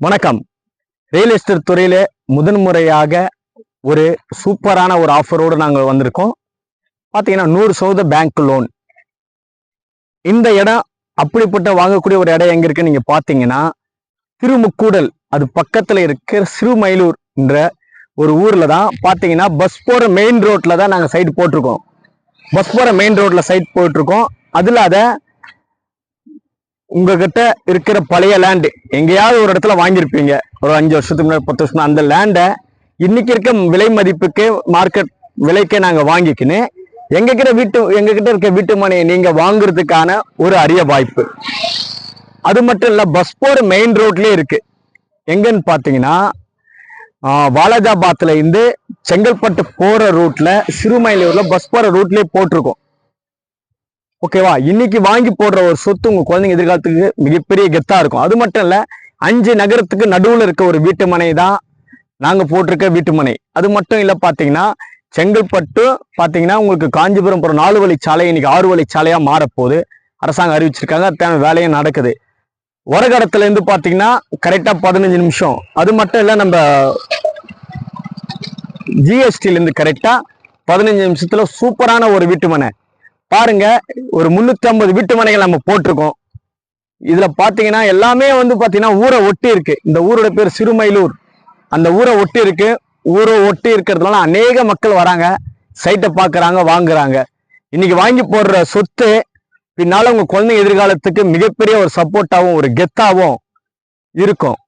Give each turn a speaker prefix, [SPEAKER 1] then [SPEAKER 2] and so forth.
[SPEAKER 1] வணக்கம். Real estate துறையில முதன்முறையாக ஒரு சூப்பரான ஒரு ஆஃபரோடு நாங்கள் வந்திருக்கோம். பார்த்தீங்கன்னா 100% பேங்க் லோன். இந்த இடம் அப்படிப்பட்ட வாங்கக்கூடிய ஒரு இடம் எங்க இருக்குன்னு நீங்க பார்த்தீங்கன்னா திருமுக்கூடல், அது பக்கத்துல இருக்கிற சிறுமயிலூர் என்ற ஒரு ஊர்ல தான். பார்த்தீங்கன்னா பஸ் போற மெயின் ரோட்ல தான் நாங்கள் சைட் போட்டிருக்கோம். பஸ் போற மெயின் ரோட்ல சைட் போட்டிருக்கோம். அதுல அதை உங்ககிட்ட இருக்கிற பழைய லேண்டு எங்கேயாவது ஒரு இடத்துல வாங்கியிருப்பீங்க ஒரு 5 வருஷத்துக்கு முன்னாடி 10 வருஷம். அந்த லேண்டை இன்னைக்கு இருக்க விலை மதிப்புக்கு மார்க்கெட் விலைக்கே நாங்க வாங்கிக்கின்னு எங்ககிட்ட இருக்க வீட்டு மனையை நீங்க வாங்குறதுக்கான ஒரு அரிய வாய்ப்பு. அது மட்டும் இல்ல, பஸ் போற மெயின் ரோட்லயே இருக்கு. எங்கன்னு பாத்தீங்கன்னா வாலாஜாபாத்ல இருந்து செங்கல்பட்டு போற ரூட்ல சிறுமயிலூர்ல பஸ் போற ரூட்லயே போட்டிருக்கோம். ஓகேவா? இன்னைக்கு வாங்கி போடுற ஒரு சொத்து உங்க குழந்தைங்க எதிர்காலத்துக்கு மிகப்பெரிய கெத்தா இருக்கும். அது மட்டும் இல்ல, 5 நகரத்துக்கு நடுவுல இருக்க ஒரு வீட்டு மனை தான் நாங்க போட்டிருக்க வீட்டு மனை. அது மட்டும் இல்ல, பாத்தீங்கன்னா செங்கல்பட்டு பாத்தீங்கன்னா உங்களுக்கு காஞ்சிபுரம் போற 4 வழிச்சாலை இன்னைக்கு 6 வழிச்சாலையா மாறப்போகுது. அரசாங்கம் அறிவிச்சிருக்காங்க. அதுக்கான வேலையும் நடக்குது. ஒரகடத்துல இருந்து பாத்தீங்கன்னா கரெக்டா 15 நிமிஷம். அது மட்டும் இல்ல, நம்ம ஜிஎஸ்டில இருந்து கரெக்டா 15 நிமிஷத்துல சூப்பரான ஒரு வீட்டு மனை பாருங்க. ஒரு 350 வீட்டு மனைகள் நம்ம போட்டிருக்கோம். இதுல பாத்தீங்கன்னா எல்லாமே பாத்தீங்கன்னா ஊரை ஒட்டி இருக்கு. இந்த ஊரோட பேர் சிறுமயிலூர். அந்த ஊரை ஒட்டி இருக்கு. ஊரை ஒட்டி இருக்கிறதுனால அநேக மக்கள் வராங்க, சைட்டை பாக்குறாங்க, வாங்குறாங்க. இன்னைக்கு வாங்கி போடுற சொத்து பின்னால உங்க குழந்தை எதிர்காலத்துக்கு மிகப்பெரிய ஒரு சப்போர்ட்டாவும் ஒரு கெத்தாவும் இருக்கும்.